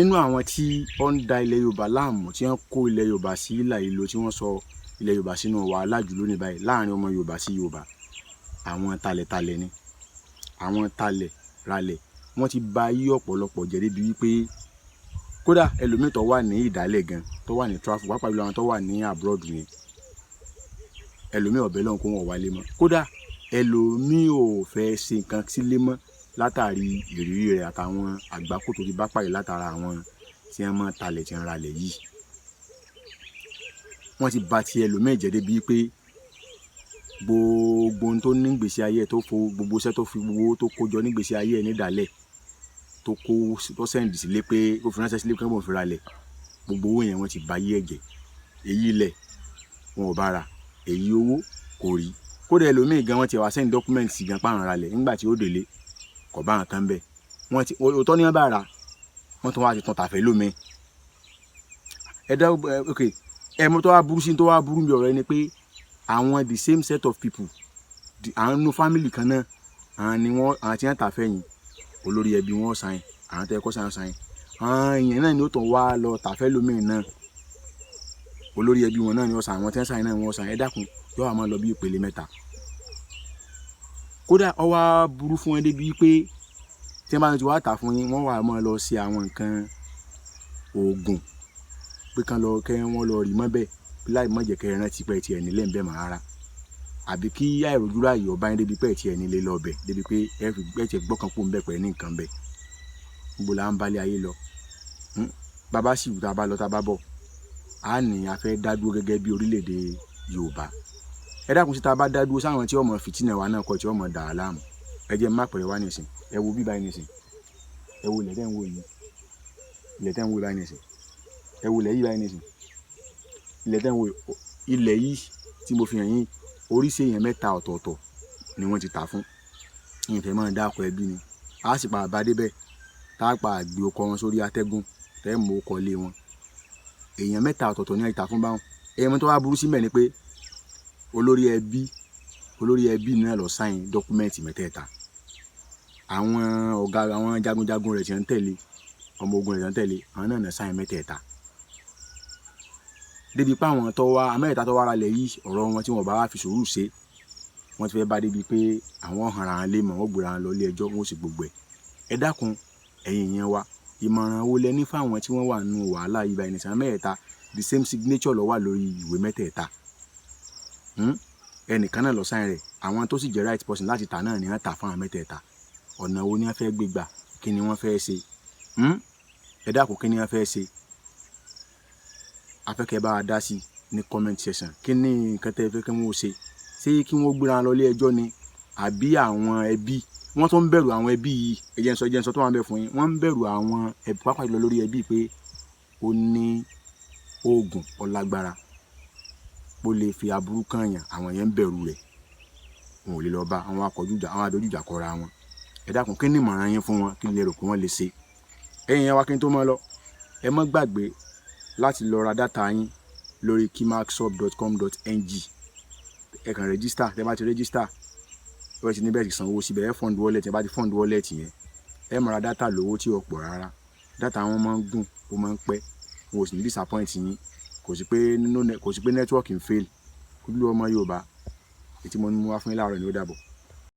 nínú àwọn tí ó ń da ilẹ̀ Yorùbá láàmú tí wọ́n kó ilẹ̀ Yorùbá sí ìlà ìlò tí wọ́n sọ ilẹ̀ Yorùbá sínú wàhálà jù lónìí báyìí láàrin ọmọ Yorùbá sí Yorùbá àwọn talẹ̀talẹ̀ ni àwọn talẹ̀ ralẹ̀ wọ́n ti ba ayé ọ̀pọ̀lọpọ̀ jẹ́ débi wípé kódà ẹlòmíì tó wà ní ìdálẹ̀ gan tó wà ní tráfù pàápàá jùlọ àwọn tó wà ní abroad yẹn ẹlòmíì ọ̀bẹ lọ́hùn kó wọn wálé mọ́ kódà ẹlòmíì ò fẹ́ ṣe nǹkan sílé mọ́ látàrí ìrírí rẹ̀ àtàwọn àgbákò tó ti bá pàdé látara àwọn tí wọ́n mọ̀ talẹ̀ tí wọ́n ralẹ̀ yìí wọ́n ti ba ti ẹlòmíì jẹ́ débi pé gbogbo ohun tó ní gbèsè ayé tó fo gbogbo iṣẹ́ tó fi gbogbo tó kójọ ní gbèsè ayé ní ìdálẹ̀ tó kó tó sẹ́ǹdì sílé pé ó fi ránṣẹ́ sílé pé wọ́n fi ralẹ̀ gbogbo owó yẹn wọ́n ti ba ayé ẹ̀jẹ̀ èyí ilẹ̀ wọn ò bá ra èyí owó kò rí kódà ẹlòmíì gan wọ́n ti wá sẹ́ǹdì dọ́kúmẹ̀ntì gan pààrọ̀ ralẹ̀ nígbà tí ó délé kò bá nǹkan bẹ́ẹ̀ wọ́n ti òótọ́ ní wọ́n bá ra wọ́n tún wá ti tàn tàfẹ́ lómi ẹ̀dá ok ẹ̀mú tó wá burú sí tó wá burú mi ọ̀rọ̀ ẹni pé àwọn the same set of people àwọn nínú family kan náà àwọn ni wọ́n àwọn tí wọ́n tà fẹ́yìn olórí ẹbí wọn sàn àwọn tẹ́ kọ́ sàn àwọn èèyàn náà ni ó tàn wá lọ tàfẹ́ lómi náà olórí ẹbí wọn náà ni wọ́n sàn àwọn tí wọ́n sàn náà wọ́n sàn ẹ dákun yóò máa lọ bí ìpele mẹ́ta kódà ó wá burú fún ẹ débi pé tí wọ́n bá ti wá tà fún yín wọ́n wà máa lọ ṣe àwọn nǹkan oògùn pé kán lọ kẹ́ wọ́n lọ rí mọ́ bẹ́ẹ̀ láì mọ̀ jẹ́ kẹ́ ẹ rántí pé ẹ tiẹ̀ nílé ń bẹ̀ mọ́ rárá àbí kí àìrójúra yìí ọba yín débi pé ẹ tiẹ̀ nílé lọ bẹ̀ débi pé ẹ tiẹ̀ gbọ́kàn pò ń bẹ̀ pẹ̀ ní nǹkan bẹ̀ gbogbo là ń balẹ̀ ayé lọ bàbá sì wù tá a bá lọ tá a bá bọ̀ á ní a fẹ́ dá dúró gẹ́gẹ́ bí orílẹ̀-èdè Yorùbá ẹ dákun sí tá a bá dá dúró sáwọn tí ọmọ fìtínà wa náà kọ́ tí ọmọ dà á láàmú ẹ jẹ́ má pẹ̀rẹ̀ wá nìsín ẹ wo bíbá nìsín ẹ wo ilẹ̀ tẹ́ ń wo yìí ilẹ̀ tẹ́ ń wo báyìí nìsín ẹ wo ilẹ̀ yìí báyìí nìsín ilẹ̀ tẹ́ ń wo ilẹ̀ yìí tí mo fi hàn yín oríṣi èèyàn mẹ́ta ọ̀tọ̀ọ̀tọ̀ ni wọ́n ti tà fún ìfẹ́ máa dáko ẹbí ni a sì pa àbá débẹ̀ tá a pa àgbé ọkọ wọn sórí atẹ́gùn tẹ́ mọ ọkọ lé wọn èèyàn mẹ́ta ọ̀tọ̀ọ̀tọ̀ ni wọ́n ti tà fún báwọn èèyàn tó wá burú sí mẹ́ ni pé olórí ẹbí náà lọ sáìn dọ́kúmẹ́ǹtì mẹ́tẹ̀ẹ̀ta àwọn ọ̀gá àwọn jagunjagun rẹ̀ tí wọ́n ń tẹ̀lé ọmọ ogun rẹ̀ tí wọ́n ń tẹ̀lé àwọn náà sáìn mẹ́tẹ̀ẹ̀ta débi pé àwọn tó wá amẹ́ta tó wá ralẹ̀ yìí ọ̀rọ̀ wọn tí wọ́n bá wá fi sùúrù ṣe wọ́n ti fẹ́ bá débi pé àwọn hànra wọn lé mọ̀ wọ́n gbéra wọn lọ ilé ẹjọ́ wọn ó sì gbogbo ẹ̀ ẹ dákun ẹ̀yin yẹn wa ìmọ̀ràn wo lẹ ní fáwọn tí wọ́n wà nù wàhálà yìí báyìí nìsan mẹ́ẹ̀ta the same signature ló wà lórí ìwé mẹ́tẹ̀ẹ̀ta ẹnìkan náà lọ sáìn rẹ̀ àwọn tó sì jẹ́ right person láti tà náà ni wọ́n tà fún àwọn mẹ́tẹ̀ẹ̀ta ọ̀nà wo ni wọ́n fẹ́ gbé gbà kí ni wọ́n fẹ́ ṣe ẹ dákun kí ni wọ́n fẹ́ ṣe afẹ́kẹ́ bá a dá sí ní comment section kí ni nǹkan tẹ́ fẹ́ kí wọ́n ṣe ṣé kí wọ́n gbéra lọ ilé ẹjọ́ ni àbí àwọn ẹbí wọ́n tó ń bẹ̀rù àwọn ẹbí yìí ẹjẹ́ ń sọ tó wà ń bẹ̀ fún yín wọ́n ń bẹ̀rù àwọn ẹbí pàápàá jùlọ lórí ẹbí pé ó ní oògùn ọlágbára ó lè fi aburú kàn yàn àwọn yẹn ń bẹ̀rù rẹ̀ wọn ò lè lọ bá àwọn adójújà kọra wọn ẹ dákun kí ni ìmọ̀ràn yín fún wọn kí lè rò pé wọ́n lè ṣe ẹ̀yin yẹn wá kí n tó mọ́ lọ ẹ má gbàgbé láti lọ ra dátà yín lórí keymarkshop.com.ng ẹ kàn rẹ́gísítà tẹ́ bá ti rẹ́gísítà ẹ ti níbẹ̀ ti sanwó síbẹ̀ ẹ fund wallet ẹ bá ti fund wallet yẹn ẹ máa ra dátà lówó tí ó pọ̀ rárá dátà wọn máa ń gùn ó máa ń pẹ́ wọn ò sì ní disappoint yín kò sí pé network ń fail kó dúró ọmọ Yorùbá ètí mo ní mú wá fún yín láàárọ̀ ni ó dàbọ̀.